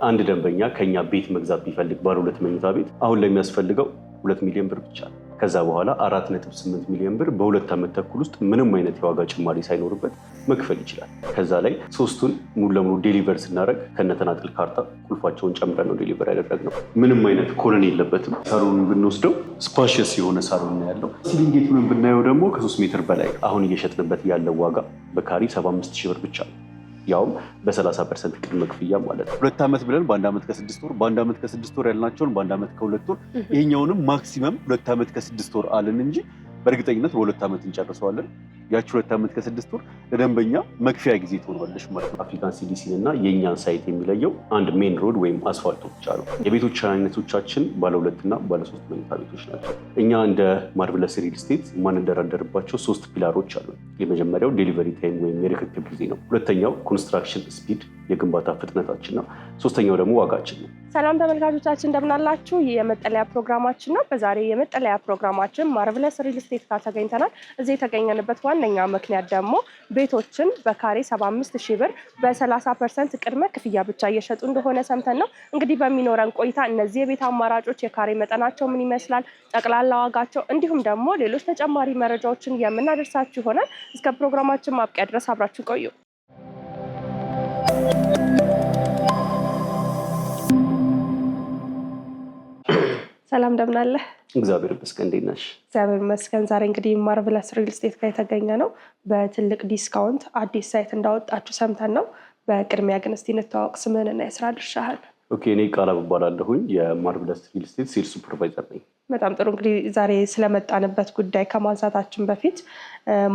አንድ ደንበኛ ከኛ ቤት መግዛት ቢፈልግ ባለ 2 መኝታ ቤት አሁን ላይ የሚያስፈልገው 2 ሚሊዮን ብር ብቻ ነው። ከዛ በኋላ 4.8 ሚሊዮን ብር በ2 ዓመት ተኩል ውስጥ ምንም አይነት የዋጋ ጭማሪ ሳይኖርበት መክፈል ይችላል። ከዛ ላይ ሶስቱን ሙሉ ለሙሉ ዴሊቨር ስናደርግ ከነተናጥል ካርታ ቁልፋቸውን ጨምረን ነው ዴሊቨር ያደረግነው። ምንም አይነት ኮሎን የለበትም። ሳሎኑን ብንወስደው ስፓሽየስ የሆነ ሳሎን ነው ያለው። ሲሊንጌቱን ብናየው ደግሞ ከ3 ሜትር በላይ አሁን እየሸጥንበት ያለው ዋጋ በካሪ 75 ሺህ ብር ብቻ ነው። ያውም በ30% ቅድመ ክፍያ ማለት ነው። 2 ዓመት ብለን በ1 ዓመት ከ6 ወር በ1 ዓመት ከ6 ወር ያልናቸውን በ1 ዓመት ከ2 ወር ይሄኛውንም ማክሲመም 2 ዓመት ከ6 ወር አለን እንጂ በእርግጠኝነት በ2 ዓመት እንጨርሰዋለን። ያቺ 2 ዓመት ከ6 ወር ለደንበኛ መክፈያ ጊዜ ትሆናለች ማለት ነው። አፍሪካን ሲዲሲን እና የእኛን ሳይት የሚለየው አንድ ሜን ሮድ ወይም አስፋልቱ ብቻ ነው። የቤቶች አይነቶቻችን ባለ 2 እና ባለ 3 መኝታ ቤቶች ናቸው። እኛ እንደ ማርቨለስ ሪል ስቴት የማንደራደርባቸው 3 ፒላሮች አሉ። የመጀመሪያው ዴሊቨሪ ታይም ወይም የርክክብ ጊዜ ነው። ሁለተኛው ኮንስትራክሽን ስፒድ የግንባታ ፍጥነታችን ነው። ሶስተኛው ደግሞ ዋጋችን ነው። ሰላም ተመልካቾቻችን እንደምናላችሁ። ይህ የመጠለያ ፕሮግራማችን ነው። በዛሬ የመጠለያ ፕሮግራማችን ማርቨለስ ሪል ስቴት ጋር ተገኝተናል። እዚህ የተገኘንበት ዋነኛ ምክንያት ደግሞ ቤቶችን በካሬ 75 ሺህ ብር በ30% ቅድመ ክፍያ ብቻ እየሸጡ እንደሆነ ሰምተን ነው። እንግዲህ በሚኖረን ቆይታ እነዚህ የቤት አማራጮች የካሬ መጠናቸው ምን ይመስላል፣ ጠቅላላ ዋጋቸው፣ እንዲሁም ደግሞ ሌሎች ተጨማሪ መረጃዎችን የምናደርሳችሁ ይሆናል። እስከ ፕሮግራማችን ማብቂያ ድረስ አብራችሁ ቆዩ። ሰላም እንደምን አለህ? እግዚአብሔር ይመስገን። እንዴት ነሽ? እግዚአብሔር ይመስገን። ዛሬ እንግዲህ ማርቨለስ ሪል ስቴት ጋር የተገኘ ነው። በትልቅ ዲስካውንት አዲስ ሳይት እንዳወጣችሁ ሰምተን ነው። በቅድሚያ ግን እስቲ እንተዋወቅ፣ ስምህንና የስራ ድርሻህን። ኦኬ፣ እኔ ቃላብ እባላለሁኝ የማርቨለስ ሪል ስቴት ሴልስ ሱፐርቫይዘር ነኝ። በጣም ጥሩ። እንግዲህ ዛሬ ስለመጣንበት ጉዳይ ከማንሳታችን በፊት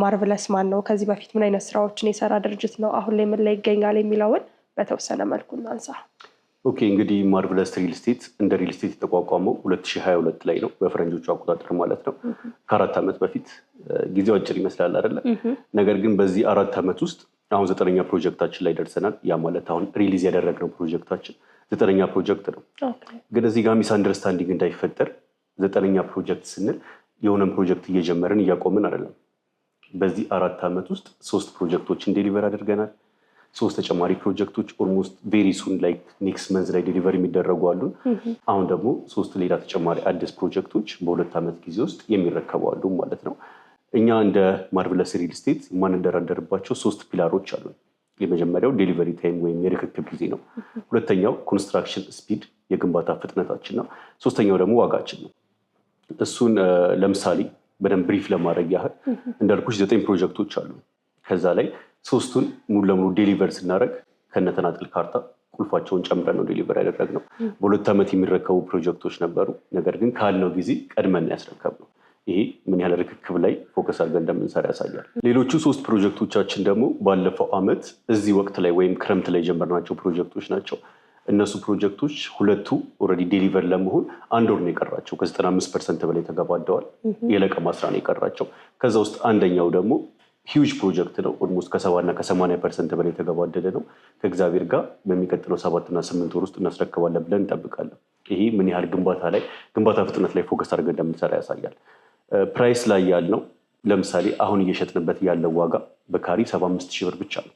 ማርቨለስ ማን ነው፣ ከዚህ በፊት ምን አይነት ስራዎችን የሰራ ድርጅት ነው፣ አሁን ላይ ምን ላይ ይገኛል የሚለውን በተወሰነ መልኩ እናንሳ። ኦኬ፣ እንግዲህ ማርቨለስ ሪል ስቴት እንደ ሪል ስቴት የተቋቋመው 2022 ላይ ነው፣ በፈረንጆቹ አቆጣጠር ማለት ነው። ከ4 ዓመት በፊት። ጊዜው አጭር ይመስላል አይደለ? ነገር ግን በዚህ 4 ዓመት ውስጥ አሁን 9ኛ ፕሮጀክታችን ላይ ደርሰናል። ያ ማለት አሁን ሪሊዝ ያደረግነው ፕሮጀክታችን 9ኛ ፕሮጀክት ነው። ግን እዚህ ጋር ሚስ አንደርስታንዲንግ እንዳይፈጠር 9ኛ ፕሮጀክት ስንል የሆነን ፕሮጀክት እየጀመርን እያቆምን አይደለም። በዚህ 4 ዓመት ውስጥ 3 ፕሮጀክቶችን ዴሊቨር አድርገናል። 3 ተጨማሪ ፕሮጀክቶች ኦልሞስት ቬሪ ሱን ላይክ ኔክስት መንዝ ላይ ዴሊቨር የሚደረጉ አሉን። አሁን ደግሞ 3 ሌላ ተጨማሪ አዲስ ፕሮጀክቶች በ2 ዓመት ጊዜ ውስጥ የሚረከቡ አሉ ማለት ነው። እኛ እንደ ማርቨለስ ሪል ስቴት የማንደራደርባቸው 3 ፒላሮች አሉን። የመጀመሪያው ዴሊቨሪ ታይም ወይም የርክክብ ጊዜ ነው። ሁለተኛው ኮንስትራክሽን ስፒድ የግንባታ ፍጥነታችን ነው። ሶስተኛው ደግሞ ዋጋችን ነው። እሱን ለምሳሌ በደንብ ብሪፍ ለማድረግ ያህል እንዳልኩሽ 9 ፕሮጀክቶች አሉ። ከዛ ላይ 3ቱን ሙሉ ለሙሉ ዴሊቨር ስናደርግ ከነተናጥል ካርታ ቁልፋቸውን ጨምረን ነው ዴሊቨር ያደረግነው። በ2 ዓመት የሚረከቡ ፕሮጀክቶች ነበሩ። ነገር ግን ካልነው ጊዜ ቀድመን ያስረከብነው። ይሄ ምን ያህል ርክክብ ላይ ፎከስ አድርገን እንደምንሰራ ያሳያል። ሌሎቹ 3 ፕሮጀክቶቻችን ደግሞ ባለፈው ዓመት እዚህ ወቅት ላይ ወይም ክረምት ላይ የጀመርናቸው ፕሮጀክቶች ናቸው። እነሱ ፕሮጀክቶች 2ቱ ኦልሬዲ ዴሊቨር ለመሆን 1 ወር ነው የቀራቸው። ከ95% በላይ ተገባደዋል። የለቀማ ስራ ነው የቀራቸው። ከዛ ውስጥ አንደኛው ደግሞ ሂውጅ ፕሮጀክት ነው። ኦልሞስት ከ70 እና ከ80% በላይ የተገባደደ ነው። ከእግዚአብሔር ጋር በሚቀጥለው 7 እና 8 ወር ውስጥ እናስረክባለን ብለን እንጠብቃለን። ይሄ ምን ያህል ግንባታ ፍጥነት ላይ ፎከስ አድርገን እንደምንሰራ ያሳያል። ፕራይስ ላይ ያልነው ለምሳሌ አሁን እየሸጥንበት ያለው ዋጋ በካሪ 75 ሺህ ብር ብቻ ነው።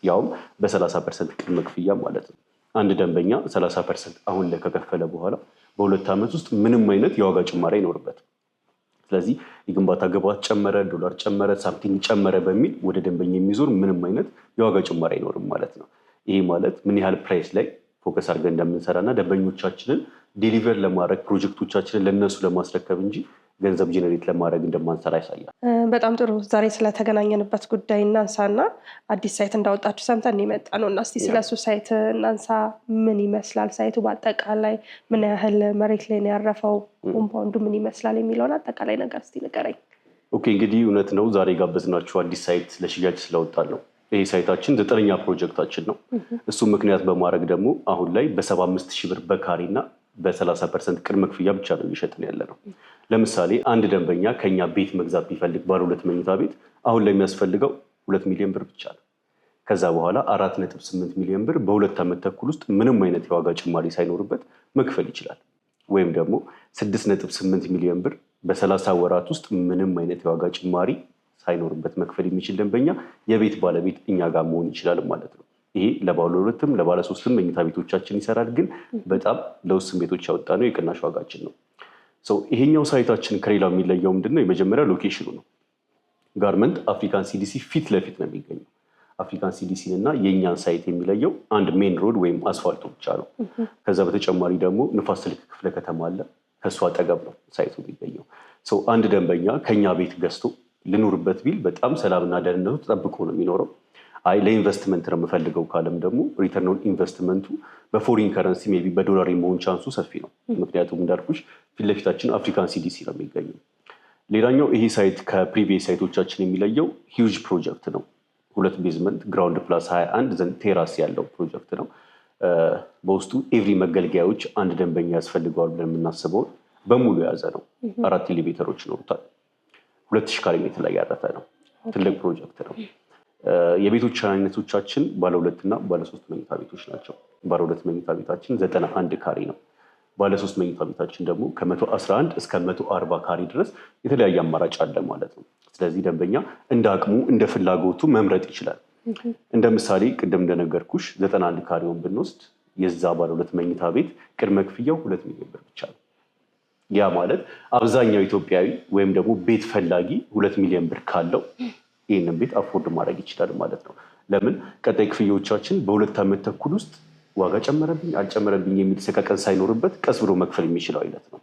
ያውም በ30% ቅድመ ክፍያ ማለት ነው። አንድ ደንበኛ 30% አሁን ላይ ከከፈለ በኋላ በ2 ዓመት ውስጥ ምንም አይነት የዋጋ ጭማሪ አይኖርበትም። ስለዚህ የግንባታ ግብዓት ጨመረ፣ ዶላር ጨመረ፣ ሳምቲንግ ጨመረ በሚል ወደ ደንበኛ የሚዞር ምንም አይነት የዋጋ ጭማሪ አይኖርም ማለት ነው። ይሄ ማለት ምን ያህል ፕራይስ ላይ ፎከስ አድርገን እንደምንሰራና ደንበኞቻችንን ዴሊቨር ለማድረግ ፕሮጀክቶቻችንን ለነሱ ለማስረከብ እንጂ ገንዘብ ጄኔሬት ለማድረግ እንደማንሰራ ያሳያል። በጣም ጥሩ። ዛሬ ስለተገናኘንበት ጉዳይ እናንሳና አዲስ ሳይት እንዳወጣችሁ ሰምተን የመጣ ነው እና እስቲ ስለሱ ሳይት እናንሳ። ምን ይመስላል ሳይቱ? በአጠቃላይ ምን ያህል መሬት ላይ ነው ያረፈው? ኮምፓውንዱ ምን ይመስላል የሚለውን አጠቃላይ ነገር እስቲ ንገረኝ። ኦኬ፣ እንግዲህ እውነት ነው ዛሬ ጋበዝናችሁ አዲስ ሳይት ለሽያጭ ስለወጣል ነው። ይህ ሳይታችን 9ኛ ፕሮጀክታችን ነው። እሱ ምክንያት በማድረግ ደግሞ አሁን ላይ በ75 ሺህ ብር በካሪ እና በ30% ቅድመ ክፍያ ብቻ ነው እየሸጥን ያለ ነው። ለምሳሌ አንድ ደንበኛ ከኛ ቤት መግዛት ቢፈልግ ባለ 2 መኝታ ቤት አሁን ላይ የሚያስፈልገው 2 ሚሊዮን ብር ብቻ ነው። ከዛ በኋላ 4.8 ሚሊዮን ብር በ2 ዓመት ተኩል ውስጥ ምንም አይነት የዋጋ ጭማሪ ሳይኖርበት መክፈል ይችላል። ወይም ደግሞ 6.8 ሚሊዮን ብር በ30 ወራት ውስጥ ምንም አይነት የዋጋ ጭማሪ ሳይኖርበት መክፈል የሚችል ደንበኛ የቤት ባለቤት እኛ ጋር መሆን ይችላል ማለት ነው። ይሄ ለባለ ሁለትም ለባለ ሶስትም መኝታ ቤቶቻችን ይሰራል። ግን በጣም ለውስን ቤቶች ያወጣነው የቅናሽ ዋጋችን ነው። ይሄኛው ሳይታችን ከሌላው የሚለየው ምንድነው? የመጀመሪያ ሎኬሽኑ ነው። ጋርመንት አፍሪካን ሲዲሲ ፊት ለፊት ነው የሚገኘው። አፍሪካን ሲዲሲን እና የእኛን ሳይት የሚለየው አንድ ሜን ሮድ ወይም አስፋልቱ ብቻ ነው። ከዛ በተጨማሪ ደግሞ ንፋስ ስልክ ክፍለ ከተማ አለ። ከእሱ አጠገብ ነው ሳይቱ የሚገኘው። አንድ ደንበኛ ከኛ ቤት ገዝቶ ልኑርበት ቢል በጣም ሰላምና ደህንነቱ ተጠብቆ ነው የሚኖረው። አይ ለኢንቨስትመንት ነው የምፈልገው ካለም ደግሞ ሪተርን ኦን ኢንቨስትመንቱ በፎሪን ከረንሲ ሜይ ቢ በዶላር የመሆን ቻንሱ ሰፊ ነው። ምክንያቱም እንዳልኩሽ ፊት ለፊታችን አፍሪካን ሲዲሲ ነው የሚገኘው። ሌላኛው ይሄ ሳይት ከፕሪቪየስ ሳይቶቻችን የሚለየው ሂውጅ ፕሮጀክት ነው። 2 ቤዝመንት ግራውንድ ፕላስ 21 ዘንድ ቴራስ ያለው ፕሮጀክት ነው። በውስጡ ኤቭሪ መገልገያዎች አንድ ደንበኛ ያስፈልገዋል ብለን የምናስበውን በሙሉ የያዘ ነው። 4 ኤሌቬተሮች ይኖሩታል። 2000 ካሬ ሜትር ላይ ያረፈ ነው። ትልቅ ፕሮጀክት ነው። የቤቶች አይነቶቻችን ባለ 2 እና ባለ 3 መኝታ ቤቶች ናቸው። ባለ 2 መኝታ ቤታችን 91 ካሬ ነው። ባለ 3 መኝታ ቤታችን ደግሞ ከ111 እስከ 140 ካሬ ድረስ የተለያየ አማራጭ አለ ማለት ነው። ስለዚህ ደንበኛ እንደ አቅሙ እንደ ፍላጎቱ መምረጥ ይችላል። እንደ ምሳሌ ቅድም እንደነገርኩሽ 91 ካሬውን ብንወስድ የዛ ባለ 2 መኝታ ቤት ቅድመ ክፍያው 2 ሚሊዮን ብር ብቻ ነው። ያ ማለት አብዛኛው ኢትዮጵያዊ ወይም ደግሞ ቤት ፈላጊ 2 ሚሊዮን ብር ካለው ይህንን ቤት አፎርድ ማድረግ ይችላል ማለት ነው። ለምን ቀጣይ ክፍያዎቻችን በ2 ዓመት ተኩል ውስጥ ዋጋ ጨመረብኝ አልጨመረብኝ የሚል ሰቀቀን ሳይኖርበት ቀስ ብሎ መክፈል የሚችለው አይነት ነው።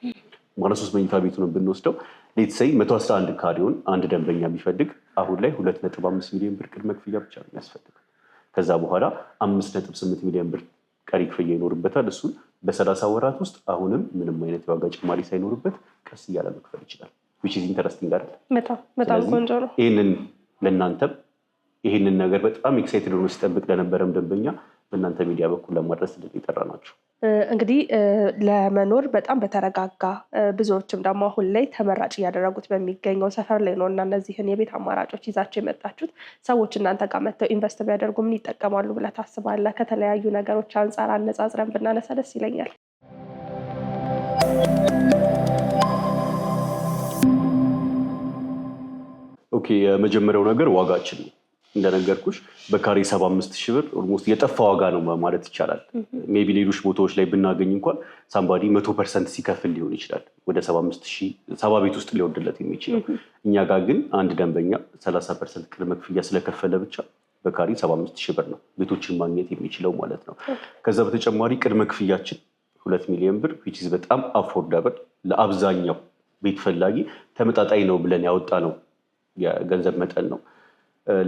ባለ 3 መኝታ ቤቱን ብንወስደው ሌትሰይ 111 ካሬውን አንድ ደንበኛ ቢፈልግ አሁን ላይ 2.5 ሚሊዮን ብር ቅድመ ክፍያ ብቻ ነው የሚያስፈልገው። ከዛ በኋላ 5.8 ሚሊዮን ብር ቀሪ ክፍያ ይኖርበታል። እሱን በ30 ወራት ውስጥ አሁንም ምንም አይነት የዋጋ ጭማሪ ሳይኖርበት ቀስ እያለ መክፈል ይችላል። which is interesting አይደል? በጣም ቆንጆ ነው። ይሄንን ለእናንተም ይሄንን ነገር በጣም ኤክሳይትድ ሆኖ ሲጠብቅ ለነበረም ደንበኛ በእናንተ ሚዲያ በኩል ለማድረስ የጠራ ናቸው። እንግዲህ ለመኖር በጣም በተረጋጋ ብዙዎችም ደግሞ አሁን ላይ ተመራጭ እያደረጉት በሚገኘው ሰፈር ላይ ነው እና እነዚህን የቤት አማራጮች ይዛቸው የመጣችሁት ሰዎች እናንተ ጋር መጥተው ኢንቨስት ቢያደርጉ ምን ይጠቀማሉ ብለህ ታስባለህ? ከተለያዩ ነገሮች አንጻር አነጻጽረን ብናነሳ ደስ ይለኛል። ኦኬ፣ የመጀመሪያው ነገር ዋጋችን ነው። እንደነገርኩሽ በካሬ 75,000 ብር ኦልሞስት የጠፋ ዋጋ ነው ማለት ይቻላል። ሜይ ቢ ሌሎች ቦታዎች ላይ ብናገኝ እንኳን ሳምባዲ 100% ሲከፍል ሊሆን ይችላል ወደ 75,000 70 ቤት ውስጥ ሊወርድለት የሚችለው። እኛ ጋር ግን አንድ ደንበኛ 30% ቅድመ ክፍያ ስለከፈለ ብቻ በካሬ 75,000 ብር ነው ቤቶችን ማግኘት የሚችለው ማለት ነው። ከዛ በተጨማሪ ቅድመ ክፍያችን 2 ሚሊዮን ብር which is በጣም አፎርዳብል ለአብዛኛው ቤት ፈላጊ ተመጣጣኝ ነው ብለን ያወጣ ነው የገንዘብ መጠን ነው።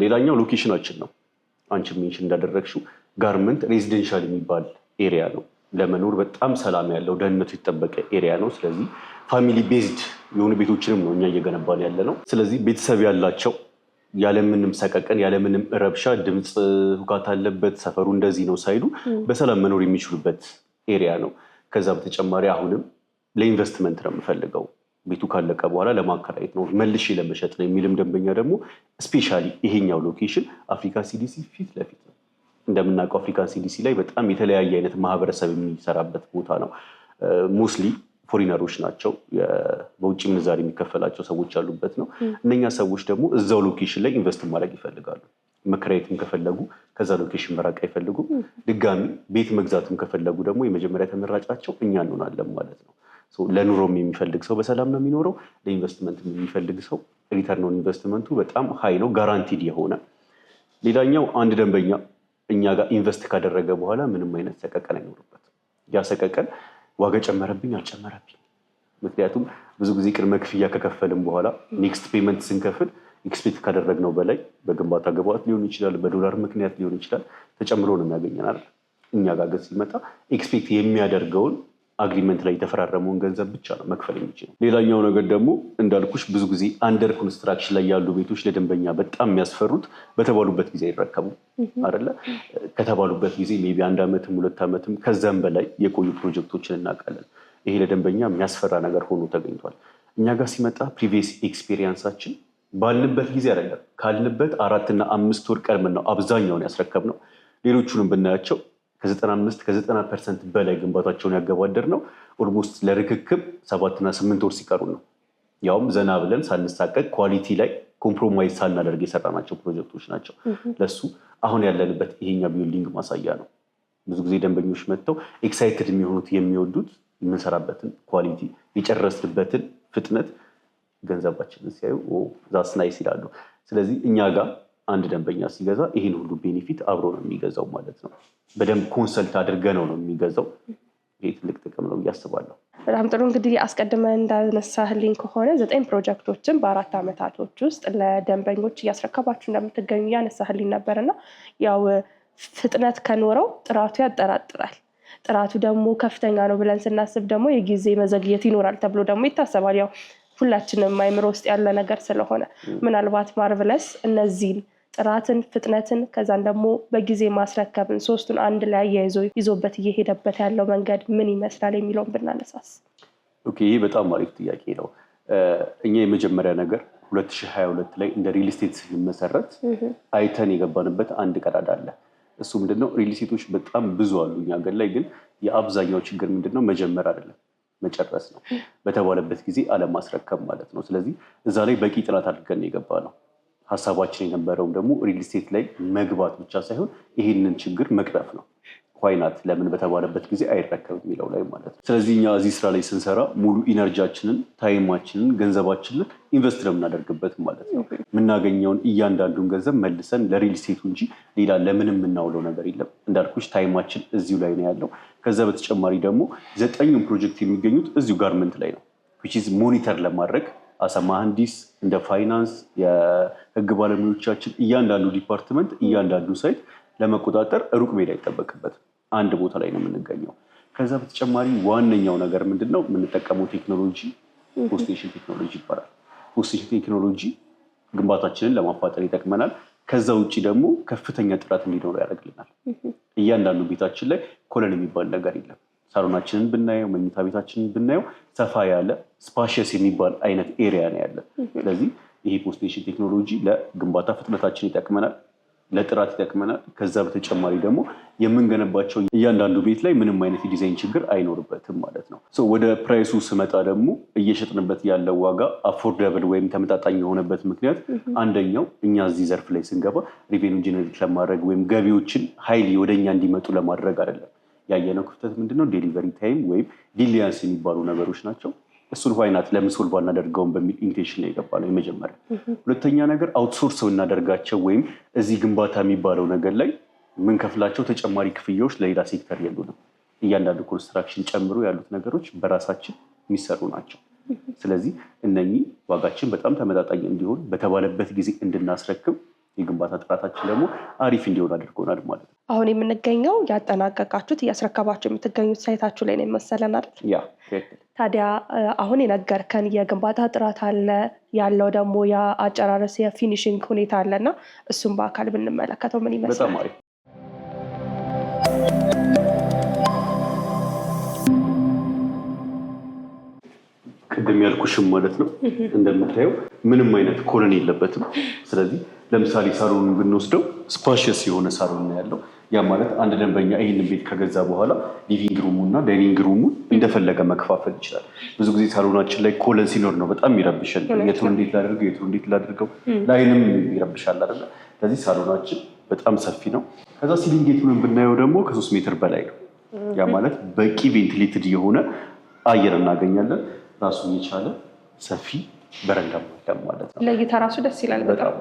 ሌላኛው ሎኬሽናችን ነው። አንቺ ሜንሽን እንዳደረግሽው ጋርመንት ሬዚደንሻል የሚባል ኤሪያ ነው። ለመኖር በጣም ሰላም ያለው ደህንነቱ የተጠበቀ ኤሪያ ነው። ስለዚህ ፋሚሊ ቤዝድ የሆኑ ቤቶችንም ነው እኛ እየገነባን ያለ ነው። ስለዚህ ቤተሰብ ያላቸው ያለምንም ሰቀቀን ያለምንም ረብሻ ድምፅ ሁካታ አለበት ሰፈሩ እንደዚህ ነው ሳይሉ በሰላም መኖር የሚችሉበት ኤሪያ ነው። ከዛ በተጨማሪ አሁንም ለኢንቨስትመንት ነው የምፈልገው ቤቱ ካለቀ በኋላ ለማከራየት ነው መልሼ ለመሸጥ ነው የሚልም ደንበኛ ደግሞ ስፔሻሊ ይሄኛው ሎኬሽን አፍሪካን ሲዲሲ ፊት ለፊት ነው። እንደምናውቀው አፍሪካን ሲዲሲ ላይ በጣም የተለያየ አይነት ማህበረሰብ የሚሰራበት ቦታ ነው። ሞስሊ ፎሪነሮች ናቸው፣ በውጭ ምንዛሪ የሚከፈላቸው ሰዎች ያሉበት ነው። እነኛ ሰዎች ደግሞ እዛው ሎኬሽን ላይ ኢንቨስት ማድረግ ይፈልጋሉ። መከራየትም ከፈለጉ ከዛ ሎኬሽን መራቅ አይፈልጉም። ድጋሚ ቤት መግዛትም ከፈለጉ ደግሞ የመጀመሪያ ተመራጫቸው እኛ እንሆናለን ማለት ነው። ለኑሮም የሚፈልግ ሰው በሰላም ነው የሚኖረው። ለኢንቨስትመንት የሚፈልግ ሰው ሪተርን ኦን ኢንቨስትመንቱ በጣም ሀይ ነው፣ ጋራንቲድ የሆነ። ሌላኛው አንድ ደንበኛ እኛ ጋር ኢንቨስት ካደረገ በኋላ ምንም አይነት ሰቀቀን አይኖርበት። ያ ሰቀቀን ዋጋ ጨመረብኝ አልጨመረብኝ። ምክንያቱም ብዙ ጊዜ ቅድመ ክፍያ ከከፈልም በኋላ ኔክስት ፔመንት ስንከፍል ኤክስፔክት ካደረግነው በላይ በግንባታ ግብአት ሊሆን ይችላል፣ በዶላር ምክንያት ሊሆን ይችላል ተጨምሮ ነው የሚያገኘናል። እኛ ጋር ግን ሲመጣ ኤክስፔክት የሚያደርገውን አግሪመንት ላይ የተፈራረመውን ገንዘብ ብቻ ነው መክፈል የሚችለው። ሌላኛው ነገር ደግሞ እንዳልኩሽ ብዙ ጊዜ አንደር ኮንስትራክሽን ላይ ያሉ ቤቶች ለደንበኛ በጣም የሚያስፈሩት በተባሉበት ጊዜ አይረከቡ አይደለ? ከተባሉበት ጊዜ ሜይ ቢ 1 ዓመትም 2 ዓመትም ከዛም በላይ የቆዩ ፕሮጀክቶችን እናውቃለን። ይሄ ለደንበኛ የሚያስፈራ ነገር ሆኖ ተገኝቷል። እኛ ጋር ሲመጣ ፕሪቪየስ ኤክስፔሪየንሳችን ባልንበት ጊዜ አይደለም ካልንበት 4 እና 5 ወር ቀድመን ነው አብዛኛውን ያስረከብ ነው። ሌሎቹንም ብናያቸው ከ95 ከ90% በላይ ግንባታቸውን ያገባደር ነው ኦልሞስት ለርክክብ 7 እና 8 ወር ሲቀሩ ነው። ያውም ዘና ብለን ሳንሳቀቅ ኳሊቲ ላይ ኮምፕሮማይዝ ሳናደርግ የሰራናቸው ፕሮጀክቶች ናቸው። ለሱ አሁን ያለንበት ይሄኛ ቢልዲንግ ማሳያ ነው። ብዙ ጊዜ ደንበኞች መጥተው ኤክሳይትድ የሚሆኑት የሚወዱት የምንሰራበትን ኳሊቲ፣ የጨረስንበትን ፍጥነት፣ ገንዘባችንን ሲያዩ ዛስ ናይስ ይላሉ። ስለዚህ እኛ ጋር አንድ ደንበኛ ሲገዛ ይህን ሁሉ ቤኔፊት አብሮ ነው የሚገዛው ማለት ነው። በደንብ ኮንሰልት አድርገነው ነው የሚገዛው። ይህ ትልቅ ጥቅም ነው እያስባለሁ። በጣም ጥሩ። እንግዲህ አስቀድመን እንዳነሳህልኝ ከሆነ 9 ፕሮጀክቶችን በ4 ዓመታቶች ውስጥ ለደንበኞች እያስረከባችሁ እንደምትገኙ እያነሳህልኝ ነበርና ያው ፍጥነት ከኖረው ጥራቱ ያጠራጥራል። ጥራቱ ደግሞ ከፍተኛ ነው ብለን ስናስብ ደግሞ የጊዜ መዘግየት ይኖራል ተብሎ ደግሞ ይታሰባል። ያው ሁላችንም አይምሮ ውስጥ ያለ ነገር ስለሆነ ምናልባት ማርቭለስ እነዚህን ጥራትን፣ ፍጥነትን ከዛን ደግሞ በጊዜ ማስረከብን ሶስቱን አንድ ላይ ይዞበት እየሄደበት ያለው መንገድ ምን ይመስላል የሚለውን ብናነሳስ? ኦኬ፣ ይሄ በጣም አሪፍ ጥያቄ ነው። እኛ የመጀመሪያ ነገር 2022 ላይ እንደ ሪል ስቴት ስንመሰረት አይተን የገባንበት አንድ ቀዳዳ አለ። እሱ ምንድነው? ሪል ስቴቶች በጣም ብዙ አሉ እኛ ሀገር ላይ፣ ግን የአብዛኛው ችግር ምንድነው? መጀመር አይደለም መጨረስ ነው። በተባለበት ጊዜ አለማስረከብ ማለት ነው። ስለዚህ እዛ ላይ በቂ ጥናት አድርገን የገባ ነው። ሀሳባችን የነበረውም ደግሞ ሪል ስቴት ላይ መግባት ብቻ ሳይሆን ይህንን ችግር መቅረፍ ነው። ዋይናት ለምን በተባለበት ጊዜ አይረከብ የሚለው ላይ ማለት ነው። ስለዚህ እኛ እዚህ ስራ ላይ ስንሰራ ሙሉ ኢነርጂያችንን፣ ታይማችንን፣ ገንዘባችንን ኢንቨስት ነው የምናደርግበት ማለት ነው። የምናገኘውን እያንዳንዱን ገንዘብ መልሰን ለሪል ስቴቱ እንጂ ሌላ ለምንም የምናውለው ነገር የለም። እንዳልኩሽ ታይማችን እዚሁ ላይ ነው ያለው። ከዛ በተጨማሪ ደግሞ 9ኙም ፕሮጀክት የሚገኙት እዚሁ ጋርመንት ላይ ነው። ሞኒተር ለማድረግ አሳ መሐንዲስ፣ እንደ ፋይናንስ፣ የህግ ባለሙያዎቻችን እያንዳንዱ ዲፓርትመንት እያንዳንዱ ሳይት ለመቆጣጠር ሩቅ ሜዳ አይጠበቅበትም። አንድ ቦታ ላይ ነው የምንገኘው። ከዛ በተጨማሪ ዋነኛው ነገር ምንድነው? የምንጠቀመው ቴክኖሎጂ ፖስቴሽን ቴክኖሎጂ ይባላል። ፖስቴሽን ቴክኖሎጂ ግንባታችንን ለማፋጠን ይጠቅመናል። ከዛ ውጭ ደግሞ ከፍተኛ ጥራት እንዲኖረው ያደርግልናል። እያንዳንዱ ቤታችን ላይ ኮለን የሚባል ነገር የለም። ሳሎናችንን ብናየው፣ መኝታ ቤታችንን ብናየው ሰፋ ያለ ስፓሽየስ የሚባል አይነት ኤሪያ ነው ያለን። ስለዚህ ይሄ ፖስቴሽን ቴክኖሎጂ ለግንባታ ፍጥነታችን ይጠቅመናል፣ ለጥራት ይጠቅመናል። ከዛ በተጨማሪ ደግሞ የምንገነባቸው እያንዳንዱ ቤት ላይ ምንም አይነት የዲዛይን ችግር አይኖርበትም ማለት ነው። ወደ ፕራይሱ ስመጣ ደግሞ እየሸጥንበት ያለው ዋጋ አፎርደብል ወይም ተመጣጣኝ የሆነበት ምክንያት አንደኛው እኛ እዚህ ዘርፍ ላይ ስንገባ ሪቬኒው ጄኔሬት ለማድረግ ወይም ገቢዎችን ሀይሊ ወደኛ እንዲመጡ ለማድረግ አይደለም። ያየነው ክፍተት ምንድነው? ዴሊቨሪ ታይም ወይም ዲሊያንስ የሚባሉ ነገሮች ናቸው። እሱን ዋይናት ለምን ሶልቭ አናደርገውም በሚል ኢንቴንሽን ላይ የገባ ነው የመጀመሪያ። ሁለተኛ ነገር አውትሶርስ ብናደርጋቸው ወይም እዚህ ግንባታ የሚባለው ነገር ላይ የምንከፍላቸው ተጨማሪ ክፍያዎች ለሌላ ሴክተር የሉንም። እያንዳንዱ ኮንስትራክሽን ጨምሮ ያሉት ነገሮች በራሳችን የሚሰሩ ናቸው። ስለዚህ እነኚህ ዋጋችን በጣም ተመጣጣኝ እንዲሆን በተባለበት ጊዜ እንድናስረክብ የግንባታ ጥራታችን ደግሞ አሪፍ እንዲሆን አድርጎናል ማለት ነው። አሁን የምንገኘው ያጠናቀቃችሁት እያስረከባችሁ የምትገኙት ሳይታችሁ ላይ ነው የመሰለን አይደል? ያ ታዲያ አሁን የነገርከን የግንባታ ጥራት አለ ያለው ደግሞ የአጨራረስ የፊኒሽንግ ሁኔታ አለና እሱም በአካል ብንመለከተው ምን ይመስላል? በጣም አሪፍ። ቅድም ያልኩሽም ማለት ነው እንደምታየው ምንም አይነት ኮለን የለበትም። ስለዚህ ለምሳሌ ሳሎኑን ብንወስደው ስፓሽየስ የሆነ ሳሎን ነው ያለው። ያ ማለት አንድ ደንበኛ ይህንን ቤት ከገዛ በኋላ ሊቪንግ ሩሙ እና ዳይኒንግ ሩሙን እንደፈለገ መከፋፈል ይችላል። ብዙ ጊዜ ሳሎናችን ላይ ኮለን ሲኖር ነው በጣም ይረብሻል። የቱን እንዴት ላደርገው ላይንም ይረብሻል አይደለ? ስለዚህ ሳሎናችን በጣም ሰፊ ነው። ከዛ ሲሊንግ ጌቱን ብናየው ደግሞ ከ3 ሜትር በላይ ነው። ያ ማለት በቂ ቬንቲሌትድ የሆነ አየር እናገኛለን። ራሱን የቻለ ሰፊ በረንዳ ማለት ነው። ለእይታ ራሱ ደስ ይላል በጣም።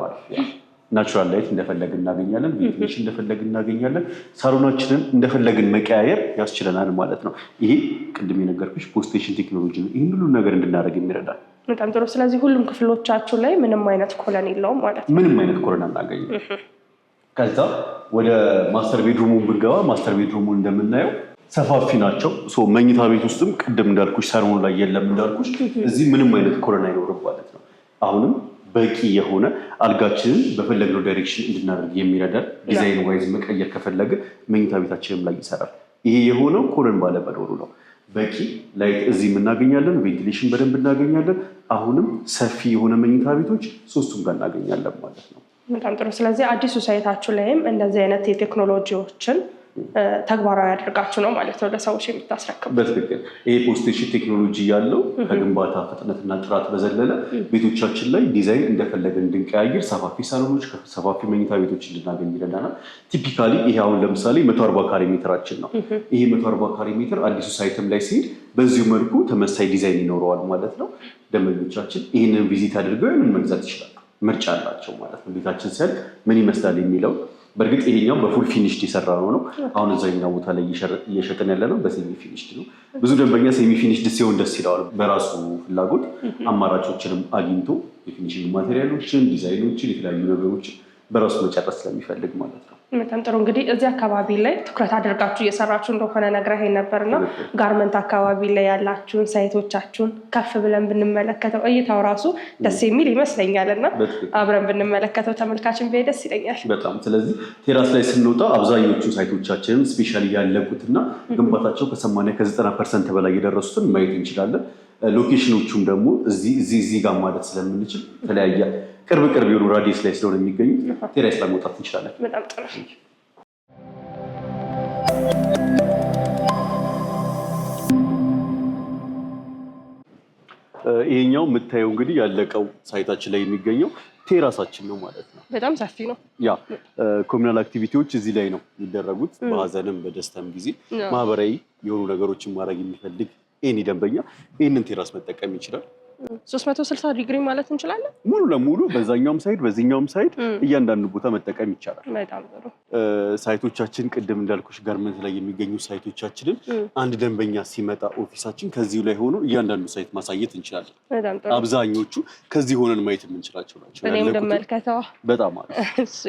ናቹራል ላይት እንደፈለግን እናገኛለን፣ ቬንቲሌሽን እንደፈለግን እናገኛለን። ሳሎናችንን እንደፈለግን መቀያየር ያስችለናል ማለት ነው። ይሄ ቅድም የነገርኩሽ ፖስቴሽን ቴክኖሎጂ ነው። ይህን ሁሉ ነገር እንድናደርግ የሚረዳል። በጣም ጥሩ። ስለዚህ ሁሉም ክፍሎቻችሁ ላይ ምንም አይነት ኮለን የለውም ማለት ነው? ምንም አይነት ኮለን አናገኝም። ከዛ ወደ ማስተር ቤድሩሙ ብንገባ ማስተር ቤድሩሙ እንደምናየው ሰፋፊ ናቸው። መኝታ ቤት ውስጥም ቅድም እንዳልኩሽ ሳሎኑ ላይ የለም እንዳልኩሽ፣ እዚህ ምንም አይነት ኮለን አይኖርም ማለት ነው። አሁንም በቂ የሆነ አልጋችንን በፈለግነው ዳይሬክሽን እንድናደርግ የሚረዳል። ዲዛይን ዋይዝ መቀየር ከፈለግን መኝታ ቤታችንም ላይ ይሰራል። ይሄ የሆነው ኮለን ባለመኖሩ ነው። በቂ ላይት እዚህም እናገኛለን፣ ቬንቲሌሽን በደንብ እናገኛለን። አሁንም ሰፊ የሆነ መኝታ ቤቶች ሶስቱም ጋር እናገኛለን ማለት ነው። በጣም ጥሩ። ስለዚህ አዲሱ ሳይታችሁ ላይም እንደዚህ አይነት የቴክኖሎጂዎችን ተግባራዊ አድርጋችሁ ነው ማለት ነው ለሰዎች የምታስረክቡት? በትክክል ይሄ ፖስቴሽን ቴክኖሎጂ ያለው ከግንባታ ፍጥነትና ጥራት በዘለለ ቤቶቻችን ላይ ዲዛይን እንደፈለገን እንድንቀያየር ሰፋፊ ሳሎኖች፣ ሰፋፊ መኝታ ቤቶች እንድናገኝ ይረዳናል። ቲፒካሊ ይሄ አሁን ለምሳሌ 140 ካሬ ሜትራችን ነው። ይሄ 140 ካሬ ሜትር አዲሱ ሳይትም ላይ ሲሄድ በዚሁ መልኩ ተመሳይ ዲዛይን ይኖረዋል ማለት ነው። ደንበኞቻችን ይህንን ቪዚት አድርገው ምን መግዛት ይችላሉ፣ ምርጫ አላቸው ማለት ነው። ቤታችን ሲያልቅ ምን ይመስላል የሚለው በእርግጥ ይሄኛው በፉል ፊኒሽድ የሰራ ነው። አሁን እዛኛው ቦታ ላይ እየሸጥን ያለ ነው በሴሚ ፊኒሽድ ነው። ብዙ ደንበኛ ሴሚ ፊኒሽድ ሲሆን ደስ ይለዋል። በራሱ ፍላጎት አማራጮችንም አግኝቶ የፊኒሽንግ ማቴሪያሎችን፣ ዲዛይኖችን፣ የተለያዩ ነገሮችን በራሱ መጨረስ ስለሚፈልግ ማለት ነው። በጣም ጥሩ። እንግዲህ እዚህ አካባቢ ላይ ትኩረት አድርጋችሁ እየሰራችሁ እንደሆነ ነግረኸኝ ነበርና ጋርመንት አካባቢ ላይ ያላችሁን ሳይቶቻችሁን ከፍ ብለን ብንመለከተው እይታው ራሱ ደስ የሚል ይመስለኛል እና አብረን ብንመለከተው ተመልካችን ቢያይ ደስ ይለኛል በጣም። ስለዚህ ቴራስ ላይ ስንወጣ አብዛኞቹ ሳይቶቻችንን ስፔሻሊ ያለቁትና ግንባታቸው ከ80-90% በላይ የደረሱትን ማየት እንችላለን። ሎኬሽኖቹም ደግሞ እዚህ ጋር ማለት ስለምንችል የተለያየ ቅርብ የሆኑ ራዲየስ ላይ ስለሆነ የሚገኙ ቴራስ ላይ መውጣት እንችላለን። በጣም ጥሩ። ይሄኛው የምታየው እንግዲህ ያለቀው ሳይታችን ላይ የሚገኘው ቴራሳችን ነው ማለት ነው። በጣም ሰፊ ነው። ያ ኮሚናል አክቲቪቲዎች እዚህ ላይ ነው የሚደረጉት። በሀዘንም በደስታም ጊዜ ማህበራዊ የሆኑ ነገሮችን ማድረግ የሚፈልግ ኤኒ ደንበኛ ይህንን ቴራስ መጠቀም ይችላል። 360 ዲግሪ ማለት እንችላለን። ሙሉ ለሙሉ በዛኛውም ሳይድ በዚህኛውም ሳይድ እያንዳንዱ ቦታ መጠቀም ይቻላል። በጣም ጥሩ። ሳይቶቻችን ቅድም እንዳልኩሽ ጋርመንት ላይ የሚገኙ ሳይቶቻችንን አንድ ደንበኛ ሲመጣ ኦፊሳችን ከዚሁ ላይ ሆኖ እያንዳንዱ ሳይት ማሳየት እንችላለን። በጣም ጥሩ። አብዛኞቹ ከዚህ ሆነን ማየት የምንችላቸው ናቸው። እኔም እንደመልከተው በጣም አሪፍ። እሺ፣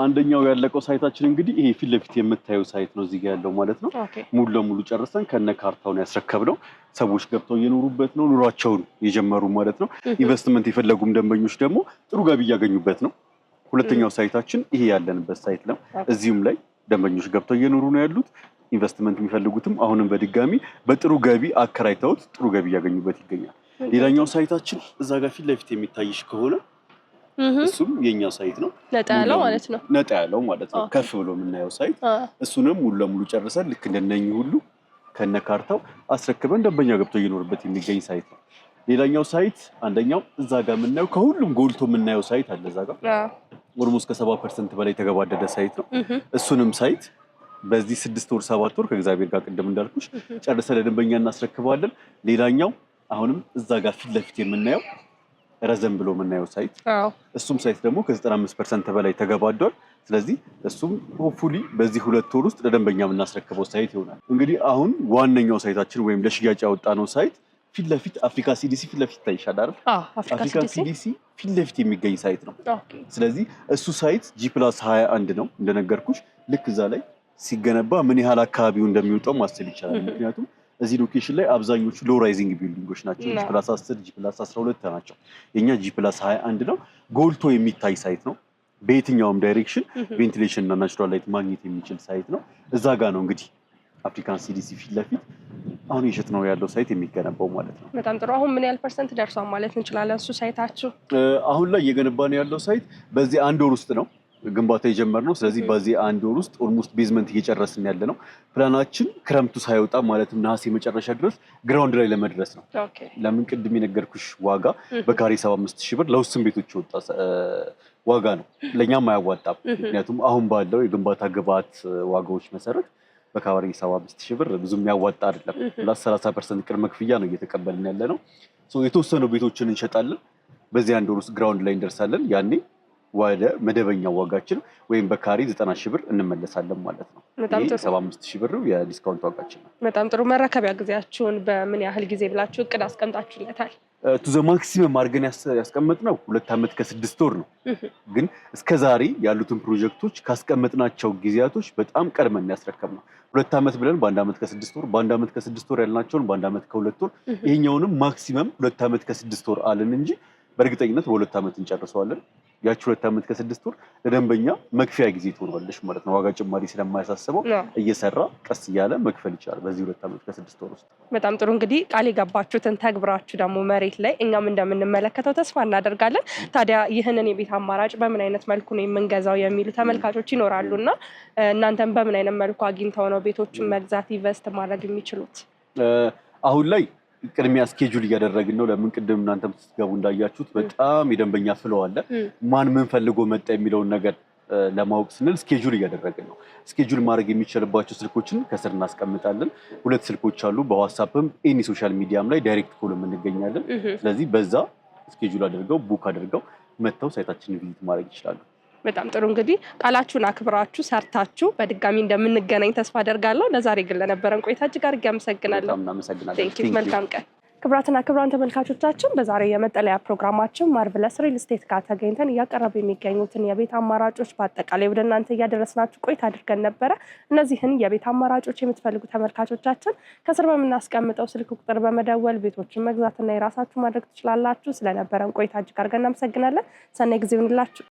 አንደኛው ያለቀው ሳይታችን እንግዲህ ይሄ ፊት ለፊት የምታየው ሳይት ነው እዚህ ጋር ያለው ማለት ነው። ሙሉ ለሙሉ ጨርሰን ከነ ካርታውን ያስረከብነው ሰዎች ገብተው እየኖሩበት ነው፣ ኑሯቸውን የጀመሩ ማለት ነው። ኢንቨስትመንት የፈለጉም ደንበኞች ደግሞ ጥሩ ገቢ እያገኙበት ነው። ሁለተኛው ሳይታችን ይሄ ያለንበት ሳይት ነው። እዚሁም ላይ ደንበኞች ገብተው እየኖሩ ነው ያሉት። ኢንቨስትመንት የሚፈልጉትም አሁንም በድጋሚ በጥሩ ገቢ አከራይተውት ጥሩ ገቢ እያገኙበት ይገኛል። ሌላኛው ሳይታችን እዛ ጋር ፊት ለፊት የሚታይሽ ከሆነ እሱም የኛ ሳይት ነው። ነጣ ያለው ማለት ነው። ነጣ ያለው ማለት ነው። ከፍ ብሎ የምናየው ሳይት እሱንም ሙሉ ለሙሉ ጨርሰን ልክ እንደነኚህ ሁሉ ከነ ካርታው አስረክበን ደንበኛ ገብቶ እየኖርበት የሚገኝ ሳይት ነው። ሌላኛው ሳይት አንደኛው እዛ ጋር የምናየው ከሁሉም ጎልቶ የምናየው ሳይት አለ እዛ ጋር ኦልሞስት ከ70% በላይ የተገባደደ ሳይት ነው። እሱንም ሳይት በዚህ 6 ወር 7 ወር ከእግዚአብሔር ጋር ቅድም እንዳልኩሽ ጨርሰ ለደንበኛ እናስረክበዋለን። ሌላኛው አሁንም እዛ ጋር ፊት ለፊት የምናየው ረዘም ብሎ የምናየው ሳይት እሱም ሳይት ደግሞ ከ95% በላይ ተገባዷል። ስለዚህ እሱም ሆፕፉሊ በዚህ 2 ወር ውስጥ ለደንበኛ የምናስረክበው ሳይት ይሆናል። እንግዲህ አሁን ዋነኛው ሳይታችን ወይም ለሽያጭ ያወጣነው ሳይት ፊት ለፊት አፍሪካ ሲዲሲ ፊት ለፊት ታይሻል አይደል? አፍሪካ ሲዲሲ ፊት ለፊት የሚገኝ ሳይት ነው። ስለዚህ እሱ ሳይት G+21 ነው እንደነገርኩሽ። ልክ እዛ ላይ ሲገነባ ምን ያህል አካባቢው እንደሚወጣው ማሰብ ይቻላል። ምክንያቱም እዚህ ሎኬሽን ላይ አብዛኞቹ ሎ ራይዚንግ ቢልዲንጎች ናቸው። G+10 G+12 ናቸው። የኛ G+21 ነው። ጎልቶ የሚታይ ሳይት ነው። በየትኛውም ዳይሬክሽን ቬንቲሌሽን እና ናቹራል ላይት ማግኘት የሚችል ሳይት ነው። እዛ ጋር ነው እንግዲህ አፍሪካን ሲዲሲ ፊት ለፊት አሁን የሸጥ ነው ያለው ሳይት የሚገነባው ማለት ነው። በጣም ጥሩ። አሁን ምን ያህል ፐርሰንት ደርሷል ማለት እንችላለን እሱ ሳይታችሁ? አሁን ላይ እየገነባ ነው ያለው ሳይት በዚህ 1 ወር ውስጥ ነው ግንባታ የጀመርነው። ስለዚህ በዚህ 1 ወር ውስጥ ኦልሞስት ቤዝመንት እየጨረስን ያለ ነው። ፕላናችን ክረምቱ ሳይወጣ ማለትም ነሐሴ መጨረሻ ድረስ ግራውንድ ላይ ለመድረስ ነው። ለምን ቅድም የነገርኩሽ ዋጋ በካሬ 75,000 ብር ለውስን ቤቶች የወጣ ዋጋ ነው። ለእኛም አያዋጣም። ምክንያቱም አሁን ባለው የግንባታ ግብዓት ዋጋዎች መሰረት በካሬ 75,000 ብር ብዙ የሚያዋጣ አይደለም። ለ30% ቅድመ ክፍያ ነው እየተቀበልን ያለ ነው። የተወሰኑ ቤቶችን እንሸጣለን። በዚህ 1 ወር ውስጥ ግራውንድ ላይ እንደርሳለን። ያኔ ወደ መደበኛ ዋጋችን ወይም በካሬ 90,000 ብር እንመለሳለን ማለት ነው። ይሄ 75,000 ብር የዲስካውንት ዋጋችን ነው። በጣም ጥሩ። መረከቢያ ጊዜያችሁን በምን ያህል ጊዜ ብላችሁ እቅድ አስቀምጣችሁለታል? ቱ ዘ ማክሲመም አድርገን ያስቀመጥነው 2 ዓመት ከ6 ወር ነው። ግን እስከዛሬ ያሉትን ፕሮጀክቶች ካስቀመጥናቸው ጊዜያቶች በጣም ቀድመን ያስረከብነው 2 ዓመት ብለን በ1 ዓመት ከ6 ወር በ1 ዓመት ከ6 ወር ያልናቸውን በ1 ዓመት ከ2 ወር ይሄኛውንም ማክሲመም 2 ዓመት ከ6 ወር አለን እንጂ በእርግጠኝነት በ2 ዓመት እንጨርሰዋለን። ያቺ 2 ዓመት ከ6 ወር ለደንበኛ መክፈያ ጊዜ ትሆናለች ማለት ነው። ዋጋ ጭማሪ ስለማያሳስበው እየሰራ ቀስ እያለ መክፈል ይችላል በዚህ 2 ዓመት ከ6 ወር ውስጥ። በጣም ጥሩ። እንግዲህ ቃል የገባችሁትን ተግብራችሁ ደግሞ መሬት ላይ እኛም እንደምንመለከተው ተስፋ እናደርጋለን። ታዲያ ይህንን የቤት አማራጭ በምን አይነት መልኩ ነው የምንገዛው የሚሉ ተመልካቾች ይኖራሉና እናንተም በምን አይነት መልኩ አግኝተው ነው ቤቶችን መግዛት ኢንቨስት ማድረግ የሚችሉት? አሁን ላይ ቅድሚያ ስኬጁል እያደረግን ነው። ለምን ቅድም እናንተም ስትገቡ እንዳያችሁት በጣም የደንበኛ ፍለው አለ። ማን ምን ፈልጎ መጣ የሚለውን ነገር ለማወቅ ስንል ስኬጁል እያደረግን ነው። ስኬጁል ማድረግ የሚችልባቸው ስልኮችን ከስር እናስቀምጣለን። 2 ስልኮች አሉ። በዋትስአፕም ኤኒ ሶሻል ሚዲያም ላይ ዳይሬክት ኮልም እንገኛለን። ስለዚህ በዛ ስኬጁል አድርገው ቡክ አድርገው መጥተው ሳይታችንን ቪዚት ማድረግ ይችላሉ። በጣም ጥሩ። እንግዲህ ቃላችሁን አክብራችሁ ሰርታችሁ በድጋሚ እንደምንገናኝ ተስፋ አደርጋለሁ። ለዛሬ ግን ለነበረን ቆይታ እጅግ አድርጌ አመሰግናለሁ። መልካም ቀን። ክቡራትና ክቡራን ተመልካቾቻችን በዛሬው የመጠለያ ፕሮግራማችን ማርቨለስ ሪል ስቴት ጋር ተገኝተን እያቀረቡ የሚገኙትን የቤት አማራጮች በአጠቃላይ ወደ እናንተ እያደረስናችሁ ቆይታ አድርገን ነበረ። እነዚህን የቤት አማራጮች የምትፈልጉ ተመልካቾቻችን ከስር በምናስቀምጠው ስልክ ቁጥር በመደወል ቤቶችን መግዛትና የራሳችሁ ማድረግ ትችላላችሁ። ስለነበረን ቆይታ እጅግ አድርገን እናመሰግናለን። ሰናይ ጊዜ ይሁንላችሁ።